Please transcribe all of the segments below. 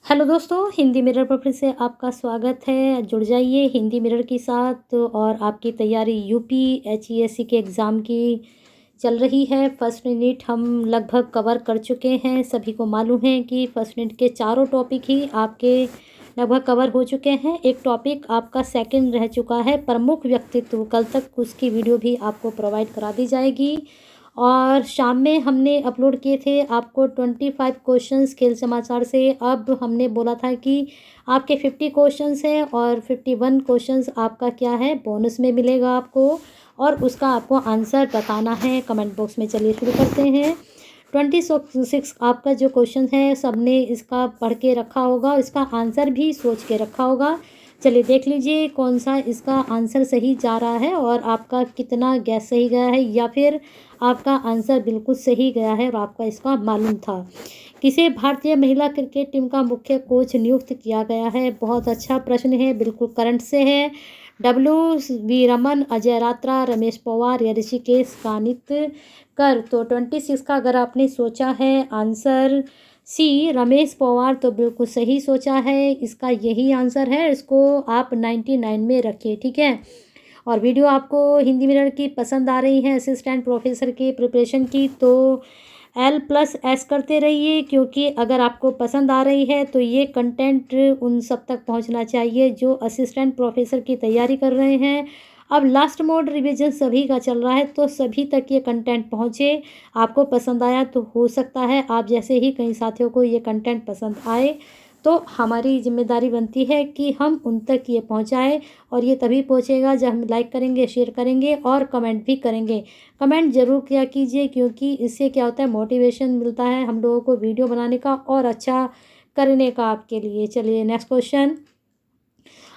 Hello दोस्तों, Hindi mirror पर फिर से आपका स्वागत है। जुड़ जाइए हिंदी मिरर के साथ और आपकी तैयारी यूपी एचईएससी के एग्ज़ाम की चल रही है। फर्स्ट यूनिट हम लगभग कवर कर चुके हैं। सभी को मालूम है कि फर्स्ट यूनिट के चारों टॉपिक ही आपके लगभग कवर हो चुके हैं। एक टॉपिक आपका सेकंड रह चुका है, प्रमुख व्यक्तित्व। कल तक उसकी वीडियो भी आपको प्रोवाइड करा दी जाएगी। और शाम में हमने अपलोड किए थे आपको 25 क्वेश्चंस खेल समाचार से। अब हमने बोला था कि आपके 50 क्वेश्चंस हैं और 51 क्वेश्चंस आपका क्या है, बोनस में मिलेगा आपको, और उसका आपको आंसर बताना है कमेंट बॉक्स में। चलिए शुरू करते हैं। 26 आपका जो क्वेश्चन है सबने इसका पढ़ के रखा होगा, इसका आंसर भी सोच के रखा होगा। चलिए देख लीजिए कौन सा इसका आंसर सही जा रहा है और आपका कितना गैस सही गया है, या फिर आपका आंसर बिल्कुल सही गया है और आपका इसका मालूम था। किसे भारतीय महिला क्रिकेट टीम का मुख्य कोच नियुक्त किया गया है? बहुत अच्छा प्रश्न है, बिल्कुल करंट से है। WV रमन, अजय रात्रा, रमेश पवार या ऋषिकेश कानितकर। तो 26 का अगर आपने सोचा है आंसर सी रमेश पवार, तो बिल्कुल सही सोचा है। इसका यही आंसर है। इसको आप 99 में रखिए, ठीक है। और वीडियो आपको हिंदी मिरर की पसंद आ रही है असिस्टेंट प्रोफेसर की प्रिपरेशन की, तो L+S करते रहिए, क्योंकि अगर आपको पसंद आ रही है तो ये कंटेंट उन सब तक पहुंचना चाहिए जो असिस्टेंट प्रोफेसर की तैयारी कर रहे हैं। अब लास्ट मोड रिवीजन सभी का चल रहा है, तो सभी तक ये कंटेंट पहुंचे। आपको पसंद आया तो हो सकता है आप जैसे ही कई साथियों को ये कंटेंट पसंद आए, तो हमारी जिम्मेदारी बनती है कि हम उन तक ये पहुंचाएं। और ये तभी पहुंचेगा जब हम लाइक करेंगे, शेयर करेंगे और कमेंट भी करेंगे। कमेंट ज़रूर किया कीजिए, क्योंकि इससे क्या होता है, मोटिवेशन मिलता है हम लोगों को वीडियो बनाने का और अच्छा करने का आपके लिए। चलिए नेक्स्ट क्वेश्चन।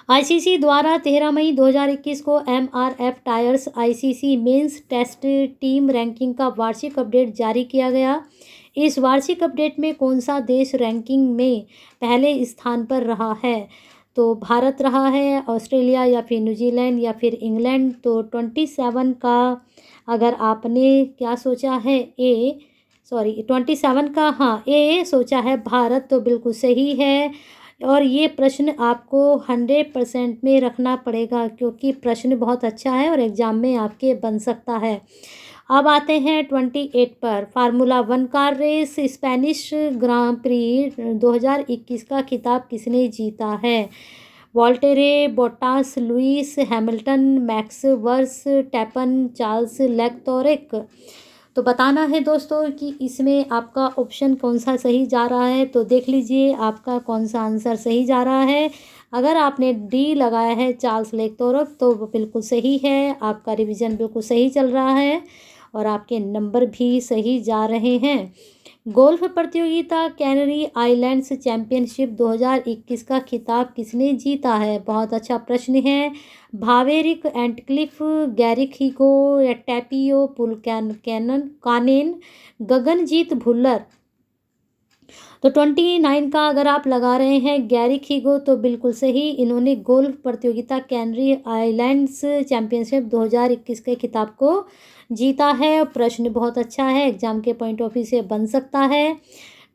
आईसीसी द्वारा 13 मई 2021 को MRF tyres ICC men's test team ranking का वार्षिक अपडेट जारी किया गया। इस वार्षिक अपडेट में कौन सा देश रैंकिंग में पहले स्थान पर रहा है? तो भारत रहा है, ऑस्ट्रेलिया या फिर न्यूजीलैंड या फिर इंग्लैंड। तो 27 का अगर आपने क्या सोचा है, ए सॉरी 27 का, हाँ ए सोचा है भारत, तो बिल्कुल सही है। और ये प्रश्न आपको 100% में रखना पड़ेगा, क्योंकि प्रश्न बहुत अच्छा है और एग्ज़ाम में आपके बन सकता है। अब आते हैं 28 पर। Formula 1 car race Spanish Grand Prix 2021 का खिताब किसने जीता है? Valtteri Bottas, Lewis Hamilton, Max Verstappen, Charles Leclerc. तो बताना है दोस्तों कि इसमें आपका ऑप्शन कौन सा सही जा रहा है। तो देख लीजिए आपका कौन सा आंसर सही जा रहा है। अगर आपने डी लगाया है चार्ल्स लेक्टोरिक, तो वो बिल्कुल सही है। आपका रिवीजन बिल्कुल सही चल रहा है और आपके नंबर भी सही जा रहे हैं। गोल्फ प्रतियोगिता कैनरी आइलैंड्स चैंपियनशिप 2021 का खिताब किसने जीता है? बहुत अच्छा प्रश्न है। भावेरिक एंटक्लिफ, गैरिक हिगो या टैपियो कानेन, गगनजीत भुल्लर। तो 29 का अगर आप लगा रहे हैं गैरिक हिगो, तो बिल्कुल सही। इन्होंने गोल्फ प्रतियोगिता कैनरी आइलैंड्स चैंपियनशिप 2021 के खिताब को जीता है। प्रश्न बहुत अच्छा है, एग्जाम के पॉइंट ऑफ व्यू से बन सकता है।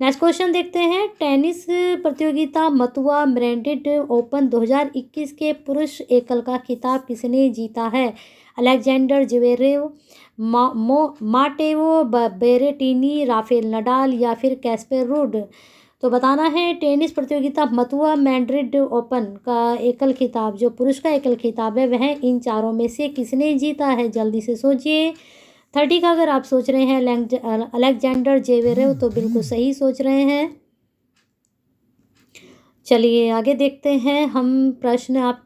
नेक्स्ट क्वेश्चन देखते हैं। टेनिस प्रतियोगिता मथुआ मैड्रिड ओपन 2021 के पुरुष एकल का खिताब किसने जीता है? Alexander Zverev, Matteo Berrettini, Rafael Nadal या फिर कैस्पर रूड। तो बताना है टेनिस प्रतियोगिता मथुआ मैड्रिड ओपन का एकल खिताब, जो पुरुष का एकल खिताब है, वह इन चारों में से किसने जीता है? जल्दी से सोचिए। 30 का अगर आप सोच रहे हैं अलेक्जेंडर जेवेरेव, तो बिल्कुल सही सोच रहे हैं। चलिए आगे देखते हैं हम प्रश्न। आप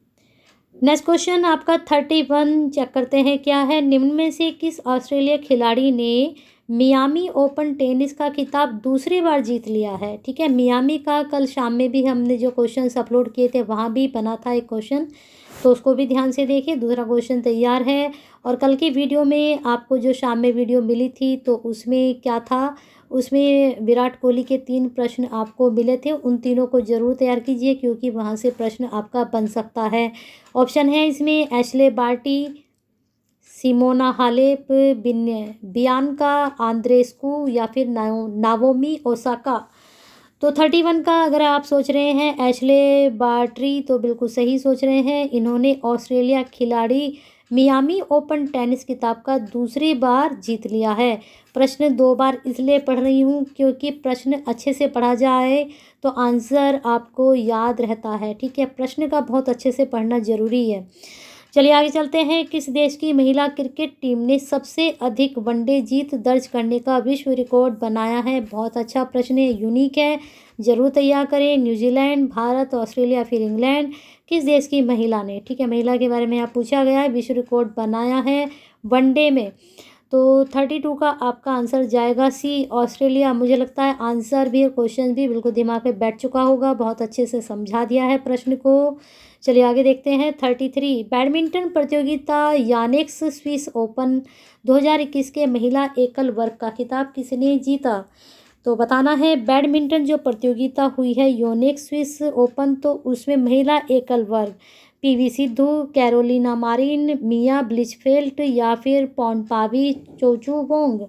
नेक्स्ट क्वेश्चन आपका 31 चेक करते हैं क्या है। निम्न में से किस ऑस्ट्रेलिया खिलाड़ी ने मियामी ओपन टेनिस का खिताब दूसरी बार जीत लिया है? ठीक है, मियामी का कल शाम में भी हमने जो क्वेश्चंस अपलोड किए थे वहाँ भी बना था एक क्वेश्चन, तो उसको भी ध्यान से देखिए। दूसरा क्वेश्चन तैयार है। और कल की वीडियो में आपको जो शाम में वीडियो मिली थी, तो उसमें क्या था, उसमें विराट कोहली के 3 प्रश्न आपको मिले थे। उन तीनों को ज़रूर तैयार कीजिए, क्योंकि वहाँ से प्रश्न आपका बन सकता है। ऑप्शन है इसमें Ashleigh Barty, Simona Halep, Bianca Andreescu या फिर नावोमी ओसाका। तो 31 का अगर आप सोच रहे हैं एशले बार्टी, तो बिल्कुल सही सोच रहे हैं। इन्होंने ऑस्ट्रेलिया खिलाड़ी मियामी ओपन टेनिस खिताब का दूसरी बार जीत लिया है। प्रश्न 2 बार इसलिए पढ़ रही हूँ क्योंकि प्रश्न अच्छे से पढ़ा जाए तो आंसर आपको याद रहता है, ठीक है। प्रश्न का बहुत अच्छे से पढ़ना ज़रूरी है। चलिए आगे चलते हैं। किस देश की महिला क्रिकेट टीम ने सबसे अधिक वनडे जीत दर्ज करने का विश्व रिकॉर्ड बनाया है? बहुत अच्छा प्रश्न है, यूनिक है, ज़रूर तैयार करें। न्यूजीलैंड, भारत, ऑस्ट्रेलिया, फिर इंग्लैंड। किस देश की महिला ने, ठीक है, महिला के बारे में यहाँ पूछा गया है, विश्व रिकॉर्ड बनाया है वनडे में। तो 32 का आपका आंसर जाएगा सी, ऑस्ट्रेलिया। मुझे लगता है आंसर भी और क्वेश्चन भी बिल्कुल दिमाग में बैठ चुका होगा, बहुत अच्छे से समझा दिया है प्रश्न को। चलिए आगे देखते हैं। 33 बैडमिंटन प्रतियोगिता यानेक्स स्विस ओपन 2021 के महिला एकल वर्ग का खिताब किसने जीता? तो बताना है। बैडमिंटन जो प्रतियोगिता हुई है योनेक्स स्विस ओपन, तो उसमें महिला एकल वर्ग PV Sindhu, Carolina Marin, Mia Blichfeldt या फिर पॉन्टपावी चोचुवोंग।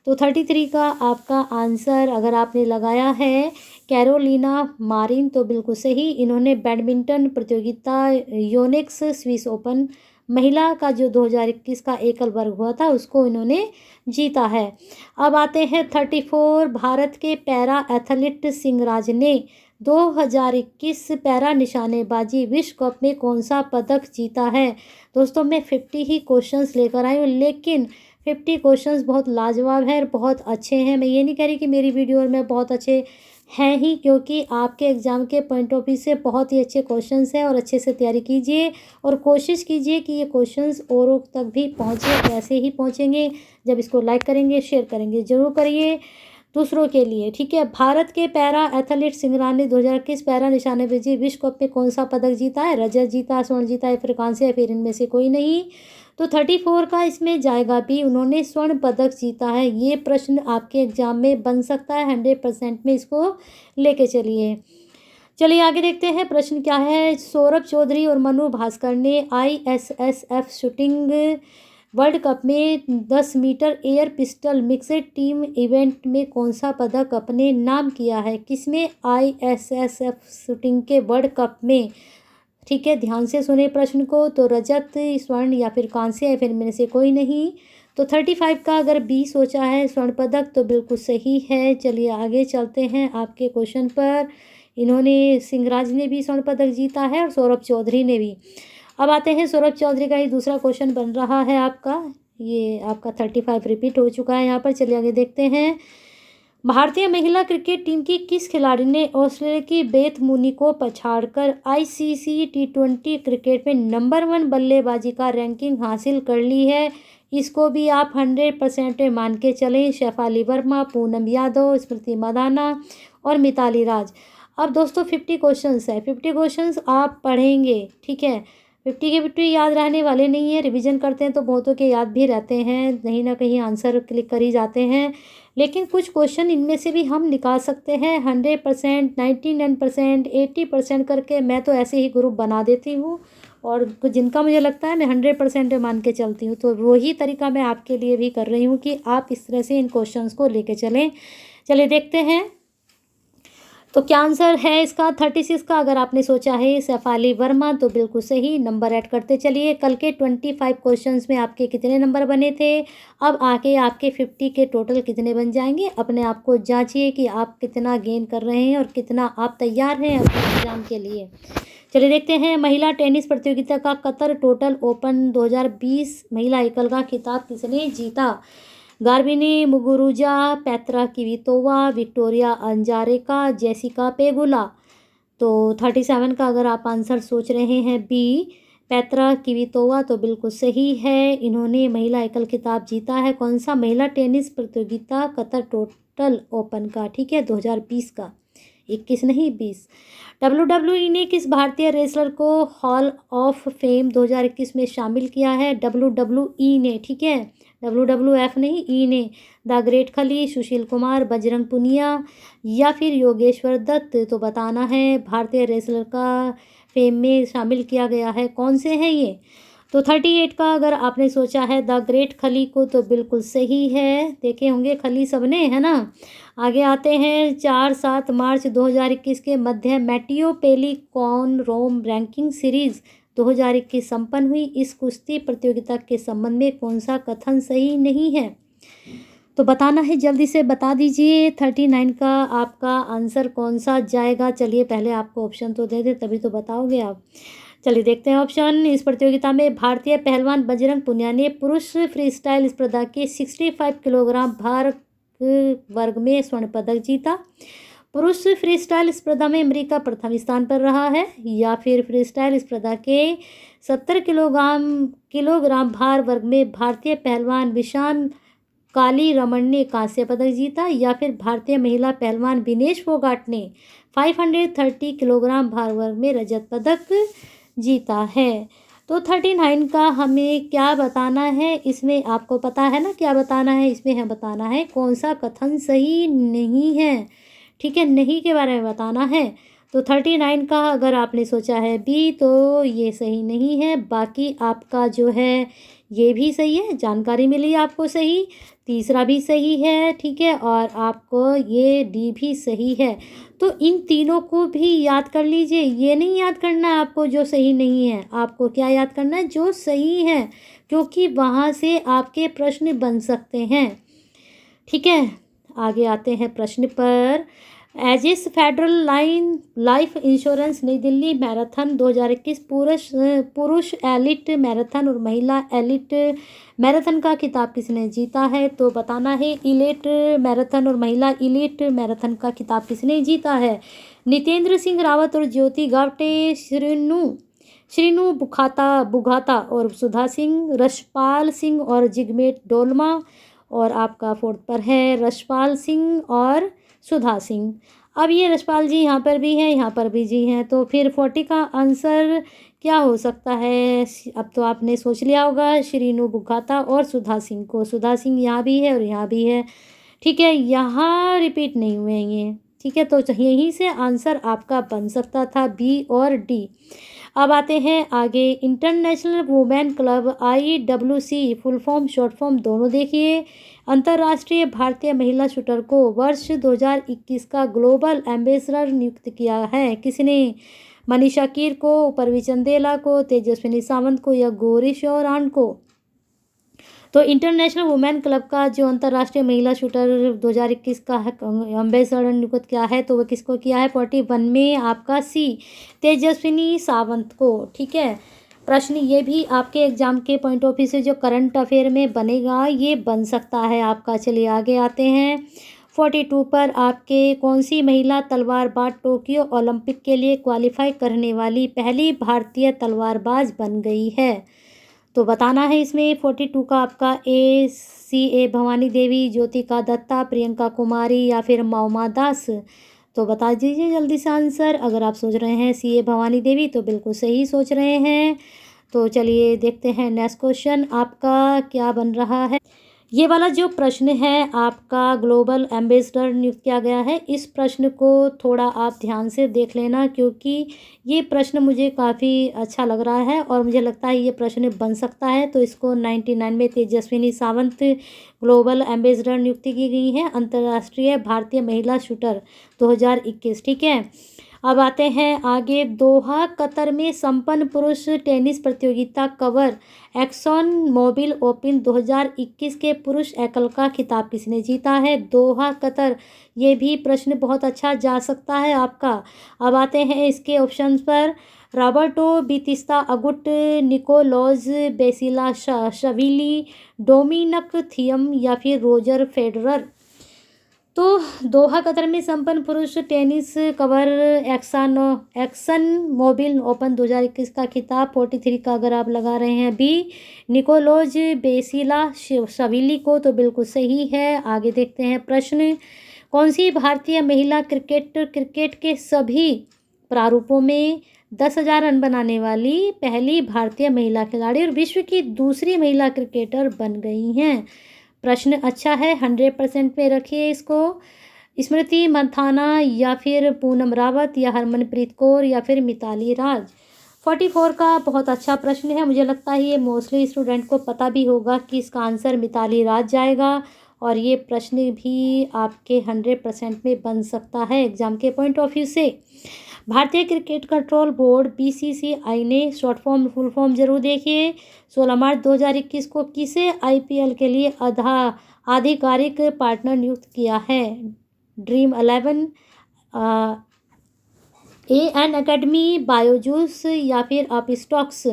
तो 33 का आपका आंसर अगर आपने लगाया है कैरोलिना मारिन, तो बिल्कुल सही। इन्होंने बैडमिंटन प्रतियोगिता योनेक्स स्विस ओपन महिला का जो 2021 का एकल वर्ग हुआ था उसको इन्होंने जीता है। अब आते हैं 34। भारत के पैरा एथलीट सिंहराज ने 2021 पैरा निशानेबाजी विश्व कप में कौन सा पदक जीता है? दोस्तों मैं 50 ही क्वेश्चंस लेकर आई हूँ, लेकिन 50 क्वेश्चंस बहुत लाजवाब हैं और बहुत अच्छे हैं। मैं ये नहीं कह रही कि मेरी वीडियो में बहुत अच्छे हैं ही, क्योंकि आपके एग्ज़ाम के पॉइंट ऑफ व्यू से बहुत ही अच्छे क्वेश्चंस हैं और अच्छे से तैयारी कीजिए और कोशिश कीजिए कि ये क्वेश्चंस औरों तक भी पहुँचे। कैसे ही पहुँचेंगे? जब इसको लाइक करेंगे, शेयर करेंगे, ज़रूर करिए दूसरों के लिए, ठीक है। भारत के पैरा एथलीट सिंहराज ने 2021 पैरा निशानेबाजी विश्व कप में कौन सा पदक जीता है? रजत जीता, स्वर्ण जीता है, फिर कांस्य, फिर इनमें से कोई नहीं। तो 34 का इसमें जाएगा भी, उन्होंने स्वर्ण पदक जीता है। ये प्रश्न आपके एग्जाम में बन सकता है, 100% में इसको लेके चलिए। चलिए आगे देखते हैं प्रश्न क्या है। सौरभ चौधरी और मनु भास्कर ने ISSF शूटिंग वर्ल्ड कप में 10 metre air pistol mixed team event में कौन सा पदक अपने नाम किया है? किसमें? ISSF शूटिंग के वर्ल्ड कप में, ठीक है। ध्यान से सुने प्रश्न को। तो रजत, स्वर्ण या फिर कांस्य या फिर इनमें से कोई नहीं। तो 35 का अगर बी सोचा है स्वर्ण पदक, तो बिल्कुल सही है। चलिए आगे चलते हैं आपके क्वेश्चन पर। इन्होंने सिंहराज ने भी स्वर्ण पदक जीता है और सौरभ चौधरी ने भी। अब आते हैं सौरभ चौधरी का ही दूसरा क्वेश्चन बन रहा है आपका। ये आपका 35 रिपीट हो चुका है यहाँ पर। चलिए आगे देखते हैं। भारतीय महिला क्रिकेट टीम की किस खिलाड़ी ने ऑस्ट्रेलिया की बेथ मूनी को पछाड़कर ICC T20 क्रिकेट में नंबर 1 बल्लेबाजी का रैंकिंग हासिल कर ली है? इसको भी आप 100% में मान के चलें। शेफाली वर्मा, पूनम यादव, स्मृति मंदाना और मिताली राज। अब दोस्तों 50 क्वेश्चंस है, 50 क्वेश्चंस आप पढ़ेंगे, ठीक है। 50 के 50 याद रहने वाले नहीं है। रिवीजन करते हैं तो बहुतों के याद भी रहते हैं, कहीं ना कहीं आंसर क्लिक कर ही जाते हैं, लेकिन कुछ क्वेश्चन इनमें से भी हम निकाल सकते हैं 100%, 99%, 80% करके। मैं तो ऐसे ही ग्रुप बना देती हूँ और जिनका मुझे लगता है मैं 100% मान के चलती हूँ। तो वही तरीका मैं आपके लिए भी कर रही हूँ कि आप इस तरह से इन क्वेश्चंस को लेके चलें। चलिए देखते हैं तो क्या आंसर है इसका। 36 का अगर आपने सोचा है शेफाली वर्मा, तो बिल्कुल सही। नंबर ऐड करते चलिए। कल के 25 क्वेश्चंस में आपके कितने नंबर बने थे, अब आके आपके 50 के टोटल कितने बन जाएंगे? अपने आप को जांचिए कि आप कितना गेन कर रहे हैं और कितना आप तैयार हैं अपने एग्जाम के लिए। चलिए देखते हैं। महिला टेनिस प्रतियोगिता का कतर टोटल ओपन 2020 महिला एकल का खिताब किसने जीता? Garbine Muguruza, Petra Kvitova, Victoria Azarenka, Jessica Pegula. तो 37 का अगर आप आंसर सोच रहे हैं बी पेत्रा किवितोवा, तो बिल्कुल सही है। इन्होंने महिला एकल खिताब जीता है। कौन सा? महिला टेनिस प्रतियोगिता कतर टोटल ओपन का, ठीक है, 2020 का, 21 नहीं 20। WWE ने किस भारतीय रेसलर को हॉल ऑफ फेम 2021 में शामिल किया है? WWE ने, ठीक है, WWF नहीं, ई ने। द ग्रेट खली, सुशील कुमार, बजरंग पुनिया या फिर योगेश्वर दत्त। तो बताना है भारतीय रेसलर का फेम में शामिल किया गया है, कौन से हैं ये? तो 38 का अगर आपने सोचा है द ग्रेट खली को तो बिल्कुल सही है, देखे होंगे खली सबने, है ना। आगे आते हैं 4-7 मार्च 2021 के मध्य मैटियो पेलिकॉन रोम रैंकिंग सीरीज 2021 संपन्न हुई। इस कुश्ती प्रतियोगिता के संबंध में कौन सा कथन सही नहीं है, तो बताना है, जल्दी से बता दीजिए। 39 का आपका आंसर कौन सा जाएगा। चलिए पहले आपको ऑप्शन तो दे दे, तभी तो बताओगे आप। चलिए देखते हैं ऑप्शन। इस प्रतियोगिता में भारतीय पहलवान बजरंग पुनिया ने पुरुष फ्री स्टाइल स्पर्धा के 65 किलोग्राम भार वर्ग में स्वर्ण पदक जीता। पुरुष फ्री स्टाइल स्पर्धा में अमेरिका प्रथम स्थान पर रहा है, या फिर फ्री स्टाइल स्पर्धा के 70 किलोग्राम भार वर्ग में भारतीय पहलवान विशान काली रमन ने कांस्य पदक जीता, या फिर भारतीय महिला पहलवान विनेश फोगाट ने 530 किलोग्राम भार वर्ग में रजत पदक जीता है। तो 39 का हमें क्या बताना है, इसमें आपको पता है ना क्या बताना है, इसमें हमें बताना है कौन सा कथन सही नहीं है। ठीक है, नहीं के बारे में बताना है। तो 39 का अगर आपने सोचा है बी तो ये सही नहीं है। बाकी आपका जो है ये भी सही है, जानकारी मिली आपको सही, तीसरा भी सही है, ठीक है, और आपको ये डी भी सही है। तो इन तीनों को भी याद कर लीजिए। ये नहीं याद करना है आपको जो सही नहीं है, आपको क्या याद करना है, जो सही है, क्योंकि वहाँ से आपके प्रश्न बन सकते हैं। ठीक है, आगे आते हैं प्रश्न पर। एजिस फेडरल लाइफ इंश्योरेंस नई दिल्ली मैराथन 2021 पुरुष एलिट मैराथन और महिला एलिट मैराथन का खिताब किसने जीता है, तो बताना है। इलिट मैराथन और महिला इलिट मैराथन का खिताब किसने जीता है। नितेंद्र सिंह रावत और ज्योति गावटे, श्रीनु बुघाता और सुधा सिंह, रशपाल सिंह और जिगमेट डोलमा, और आपका फोर्थ पर है रशपाल सिंह और सुधा सिंह। अब ये रशपाल जी यहाँ पर भी हैं, यहाँ पर भी जी हैं, तो फिर 40 का आंसर क्या हो सकता है। अब तो आपने सोच लिया होगा, श्रीनु बुघाता और सुधा सिंह को। सुधा सिंह यहाँ भी है और यहाँ भी है, ठीक है, यहाँ रिपीट नहीं हुए हैं ये, ठीक है। तो यहीं से आंसर आपका बन सकता था बी और डी। अब आते हैं आगे। International women club IWC full form short form दोनों देखिए। अंतर्राष्ट्रीय भारतीय महिला शूटर को वर्ष 2021 का ग्लोबल एम्बेसडर नियुक्त किया है किसने। मनीषा कीर को, परवी चंदेला को, तेजस्विनी सावंत को, या गौरी शौरान को। तो इंटरनेशनल वुमेन क्लब का जो अंतर्राष्ट्रीय महिला शूटर 2021 का एम्बेसडर नियुक्त किया है, तो वह किसको किया है। 41 में आपका सी, तेजस्विनी सावंत को। ठीक है, प्रश्न ये भी आपके एग्जाम के पॉइंट ऑफ व्यू से जो करंट अफेयर में बनेगा, ये बन सकता है आपका। चलिए आगे आते हैं। 42 पर आपके कौन सी महिला तलवारबाज टोक्यो ओलंपिक के लिए क्वालिफाई करने वाली पहली भारतीय तलवारबाज बन गई है, तो बताना है इसमें। 42 का आपका ए भवानी देवी, ज्योतिका दत्ता, प्रियंका कुमारी, या फिर मौमा दास, तो बता दीजिए जल्दी से आंसर। अगर आप सोच रहे हैं CA भवानी देवी तो बिल्कुल सही सोच रहे हैं। तो चलिए देखते हैं नेक्स्ट क्वेश्चन आपका क्या बन रहा है। ये वाला जो प्रश्न है आपका ग्लोबल एम्बेसडर नियुक्त किया गया है, इस प्रश्न को थोड़ा आप ध्यान से देख लेना, क्योंकि ये प्रश्न मुझे काफ़ी अच्छा लग रहा है और मुझे लगता है ये प्रश्न बन सकता है। तो इसको 99 में तेजस्विनी सावंत ग्लोबल एम्बेसडर नियुक्ति की गई है, अंतर्राष्ट्रीय भारतीय महिला शूटर 2021। ठीक है, अब आते हैं आगे। दोहा कतर में संपन्न पुरुष टेनिस प्रतियोगिता कवर एक्सॉन मोबिल ओपन 2021 के पुरुष एकल का खिताब किसने जीता है। दोहा कतर, ये भी प्रश्न बहुत अच्छा जा सकता है आपका। अब आते हैं इसके ऑप्शंस पर। रॉबर्टो बितिस्ता अगुट, निकोलॉज बेसिला शविली, डोमिनक थियम, या फिर रोजर फेडरर। तो दोहा कतर में संपन्न पुरुष टेनिस कवर एक्सन मोबिल ओपन 2021 का खिताब 43 का अगर आप लगा रहे हैं बी, निकोलोज बेसिला शविली को, तो बिल्कुल सही है। आगे देखते हैं प्रश्न। कौन सी भारतीय महिला क्रिकेट के सभी प्रारूपों में 10,000 रन बनाने वाली पहली भारतीय महिला खिलाड़ी और विश्व की दूसरी महिला क्रिकेटर बन गई हैं। प्रश्न अच्छा है, 100% पे रखिए इसको। स्मृति मंथाना, या फिर पूनम रावत, या हरमनप्रीत कौर, या फिर मिताली राज। 44 का बहुत अच्छा प्रश्न है। मुझे लगता है ये मोस्टली स्टूडेंट को पता भी होगा कि इसका आंसर मिताली राज जाएगा, और ये प्रश्न भी आपके 100% में बन सकता है एग्जाम के पॉइंट ऑफ व्यू से। भारतीय क्रिकेट कंट्रोल बोर्ड BCCI ने शॉर्ट फॉर्म फुल फॉर्म जरूर देखिए। 16 मार्च 2021 को किसे IPL के लिए आधिकारिक पार्टनर नियुक्त किया है? ड्रीम 11, AN अकेडमी, बायोजूस या फिर अपस्टॉक्स?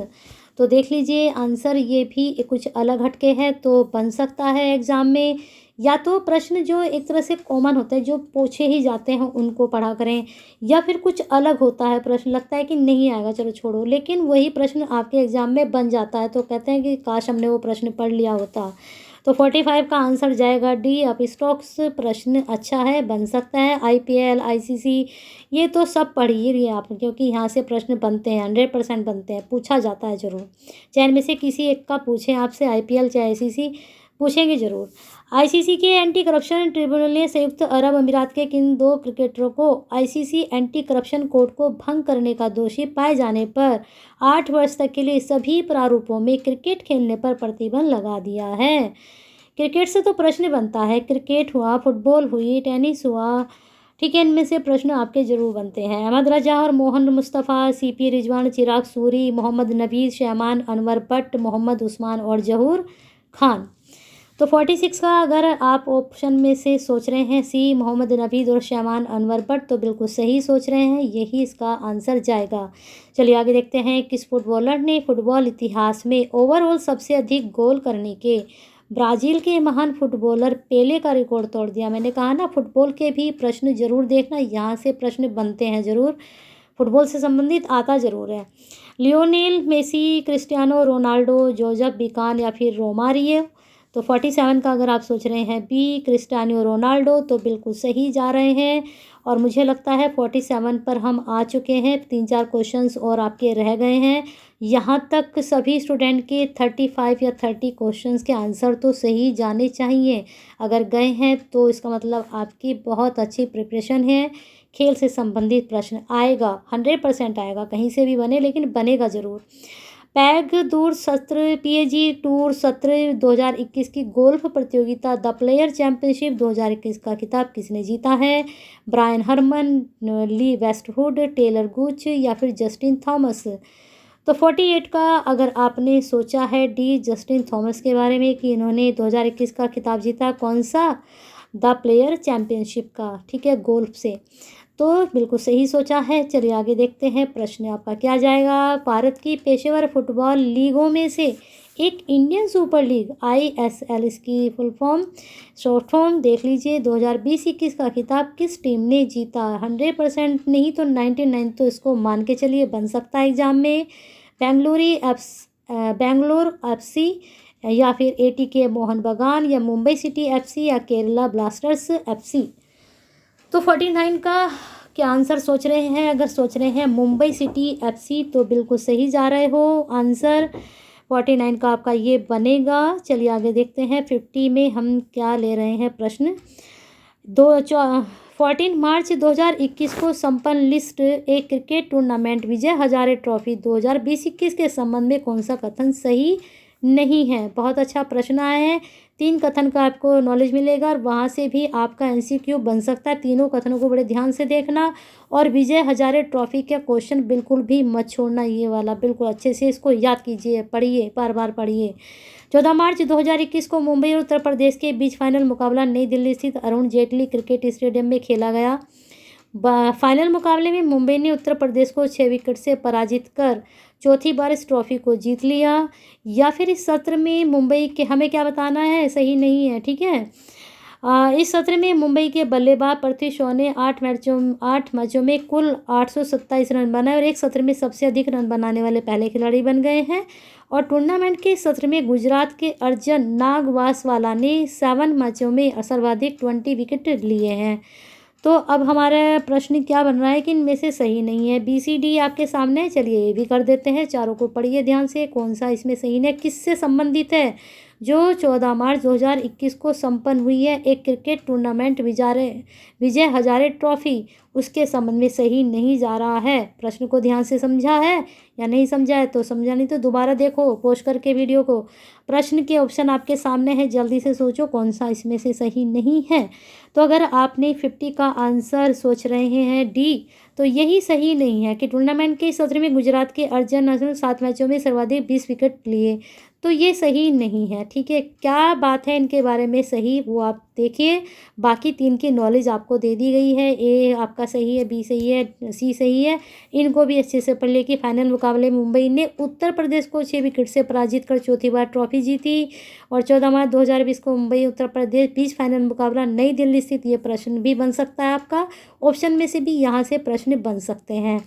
तो देख लीजिए आंसर, ये भी कुछ अलग हटके है तो बन सकता है एग्जाम में। या तो प्रश्न जो एक तरह से कॉमन होते हैं, जो पूछे ही जाते हैं, उनको पढ़ा करें, या फिर कुछ अलग होता है प्रश्न, लगता है कि नहीं आएगा चलो छोड़ो, लेकिन वही प्रश्न आपके एग्जाम में बन जाता है, तो कहते हैं कि काश हमने वो प्रश्न पढ़ लिया होता। तो 45 का आंसर जाएगा डी, अपस्टॉक्स। प्रश्न अच्छा है, बन सकता है। IPL, ICC ये तो सब पढ़ ही रही है आप, क्योंकि यहाँ से प्रश्न बनते हैं, 100% बनते हैं, पूछा जाता है ज़रूर। चाहे इनमें से किसी एक का पूछें आपसे, IPL चाहे ICC, पूछेंगे ज़रूर। ICC के एंटी करप्शन ट्रिब्यूनल ने संयुक्त अरब अमीरात के किन 2 क्रिकेटरों को ICC एंटी करप्शन कोड को भंग करने का दोषी पाए जाने पर 8 वर्ष तक के लिए सभी प्रारूपों में क्रिकेट खेलने पर प्रतिबंध लगा दिया है? क्रिकेट से तो प्रश्न बनता है, क्रिकेट हुआ, फुटबॉल हुई, टेनिस हुआ, ठीक है, इनमें से प्रश्न आपके जरूर बनते हैं। अहमद रजा और मोहन मुस्तफ़ा, CP रिजवान, चिराग सूरी, मोहम्मद नबीज, शहमान अनवर भट्ट, मोहम्मद उस्मान और जहूर खान। तो 46 का अगर आप ऑप्शन में से सोच रहे हैं C, मोहम्मद नबीद और शहमान अनवर भट्ट, तो बिल्कुल सही सोच रहे हैं, यही इसका आंसर जाएगा। चलिए आगे देखते हैं, किस फुटबॉलर ने फुटबॉल इतिहास में ओवरऑल सबसे अधिक गोल करने के ब्राज़ील के महान फुटबॉलर पेले का रिकॉर्ड तोड़ दिया? मैंने कहा ना, फुटबॉल के भी प्रश्न जरूर देखना, यहाँ से प्रश्न बनते हैं ज़रूर, फुटबॉल से संबंधित आता ज़रूर है। Lionel Messi, Cristiano Ronaldo, Josef Bican या फिर रोमारियो? तो 47 का अगर आप सोच रहे हैं B, क्रिस्टियानो रोनाल्डो, तो बिल्कुल सही जा रहे हैं। और मुझे लगता है 47 पर हम आ चुके हैं, 3-4 क्वेश्चंस और आपके रह गए हैं। यहाँ तक सभी स्टूडेंट के 35 या 30 क्वेश्चंस के आंसर तो सही जाने चाहिए। अगर गए हैं तो इसका मतलब आपकी बहुत अच्छी प्रिपरेशन है। खेल से संबंधित प्रश्न आएगा, 100% आएगा, कहीं से भी बने लेकिन बनेगा ज़रूर। पैग दूर सत्र PAG टूर सत्र 2021 की गोल्फ प्रतियोगिता द प्लेयर चैंपियनशिप 2021 का खिताब किसने जीता है? ब्रायन हरमन, ली वेस्टवुड, टेलर गुच या फिर जस्टिन थॉमस? तो 48 का अगर आपने सोचा है D, जस्टिन थॉमस के बारे में, कि इन्होंने 2021 का खिताब जीता, कौन सा? द प्लेयर चैंपियनशिप का, ठीक है, गोल्फ से, तो बिल्कुल सही सोचा है। चलिए आगे देखते हैं, प्रश्न आपका क्या जाएगा। भारत की पेशेवर फुटबॉल लीगों में से एक इंडियन सुपर लीग ISL, इसकी फुल फॉर्म, शॉर्ट फॉर्म देख लीजिए, 2020-21 का खिताब किस टीम ने जीता? 100% नहीं तो 99 तो इसको मान के चलिए बन सकता है एग्जाम में। बेंगलोर FC या फिर ATK मोहन बगान या मुंबई सिटी FC या केरला ब्लास्टर्स FC? तो 49 का क्या आंसर सोच रहे हैं? अगर सोच रहे हैं मुंबई सिटी FC, तो बिल्कुल सही जा रहे हो आंसर। 49 का आपका ये बनेगा। चलिए आगे देखते हैं, 50 में हम क्या ले रहे हैं प्रश्न। 14 मार्च 2021 को संपन्न लिस्ट एक cricket tournament Vijay Hazare trophy 2020-21 के संबंध में कौन सा कथन सही नहीं है? बहुत अच्छा प्रश्न आया है, 3 कथन का आपको नॉलेज मिलेगा और वहाँ से भी आपका MCQ बन सकता है। तीनों कथनों को बड़े ध्यान से देखना, और विजय हजारे ट्रॉफी का क्वेश्चन बिल्कुल भी मत छोड़ना, ये वाला बिल्कुल अच्छे से इसको याद कीजिए, पढ़िए, बार बार पढ़िए। 14 मार्च 2021 को मुंबई और उत्तर प्रदेश के बीच फाइनल मुकाबला नई दिल्ली स्थित अरुण जेटली क्रिकेट स्टेडियम में खेला गया। फाइनल मुकाबले में मुंबई ने उत्तर प्रदेश को 6 विकेट से पराजित कर चौथी बार इस ट्रॉफी को जीत लिया। या फिर इस सत्र में मुंबई के, हमें क्या बताना है, सही नहीं है, ठीक है। इस सत्र में मुंबई के बल्लेबाज पृथ्वी शॉ ने 8 मैचों में कुल 827 रन बनाए और एक सत्र में सबसे अधिक रन बनाने वाले पहले खिलाड़ी बन गए हैं। और टूर्नामेंट के सत्र में गुजरात के अर्जन नागवासवाला ने 7 मैचों में सर्वाधिक 20 विकेट लिए हैं। तो अब हमारा प्रश्न क्या बन रहा है कि इनमें से सही नहीं है, BCD आपके सामने है। चलिए ये भी कर देते हैं, चारों को पढ़िए ध्यान से, कौन सा इसमें सही है, किससे संबंधित है? जो 14 मार्च 2021 को संपन्न हुई है एक cricket tournament Vijay Hazare trophy, उसके संबंध में सही नहीं जा रहा है। प्रश्न को ध्यान से समझा है या नहीं समझा है तो समझा, नहीं तो दोबारा देखो पोस्ट करके वीडियो को। प्रश्न के ऑप्शन आपके सामने है, जल्दी से सोचो कौन सा इसमें से सही नहीं है। तो अगर आपने 50 का आंसर सोच रहे हैं डी, तो यही सही नहीं है कि टूर्नामेंट के सत्र में गुजरात के अर्जन नजरुल 7 मैचों में सर्वाधिक 20 विकेट लिए, तो ये सही नहीं है। ठीक है, क्या बात है इनके बारे में सही वो आप देखिए। बाकी 3 की नॉलेज आपको दे दी गई है। ए आपका सही है, बी सही है, सी सही है। इनको भी अच्छे से पढ़ ले कि फाइनल मुकाबले मुंबई ने उत्तर प्रदेश को 6 विकेट से पराजित कर चौथी बार ट्रॉफी जीती। और 14 मार्च 2020 को मुंबई उत्तर प्रदेश बीच फाइनल मुकाबला नई दिल्ली स्थित, ये प्रश्न भी बन सकता है आपका। ऑप्शन में से भी यहाँ से प्रश्न बन सकते हैं।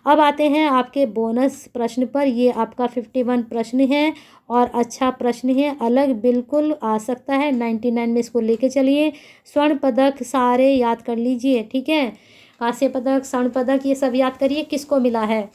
अब आते हैं आपके बोनस प्रश्न पर। ये आपका 51 प्रश्न है और अच्छा प्रश्न है, अलग बिल्कुल आ सकता है। 99 में इसको लेके चलिए। स्वर्ण पदक सारे याद कर लीजिए, ठीक है। कांस्य पदक, स्वर्ण पदक, ये सब याद करिए किसको मिला है।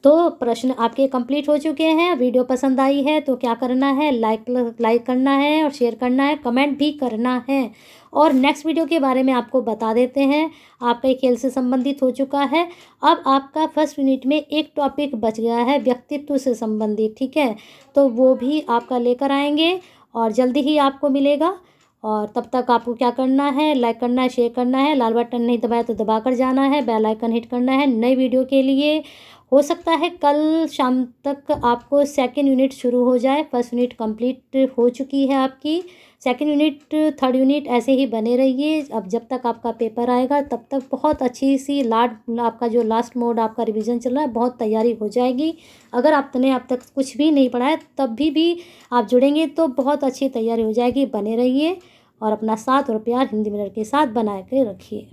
तो प्रश्न आपके कंप्लीट हो चुके हैं। वीडियो पसंद आई है तो क्या करना है, लाइक करना है और शेयर करना है, कमेंट भी करना है। और नेक्स्ट वीडियो के बारे में आपको बता देते हैं। आपका खेल से संबंधित हो चुका है। अब आपका फर्स्ट यूनिट में एक टॉपिक बच गया है व्यक्तित्व से संबंधित, ठीक है। तो वो भी आपका लेकर आएंगे और जल्दी ही आपको मिलेगा। और तब तक आपको क्या करना है, लाइक करना है, शेयर करना है, लाल बटन नहीं दबाया तो दबा कर जाना है, बेल आइकन हिट करना है। नई वीडियो के लिए हो सकता है कल शाम तक आपको सेकंड यूनिट शुरू हो जाए। फर्स्ट यूनिट कंप्लीट हो चुकी है आपकी। सेकंड यूनिट, थर्ड यूनिट ऐसे ही बने रहिए। अब जब तक आपका पेपर आएगा तब तक बहुत अच्छी सी आपका जो लास्ट मोड आपका रिवीजन चल रहा है, बहुत तैयारी हो जाएगी। अगर आपने अब तक कुछ भी नहीं पढ़ा है तब भी आप जुड़ेंगे तो बहुत अच्छी तैयारी हो जाएगी। बने रहिए और अपना साथ और प्यार हिंदी मिरर के साथ बनाए के रखिए।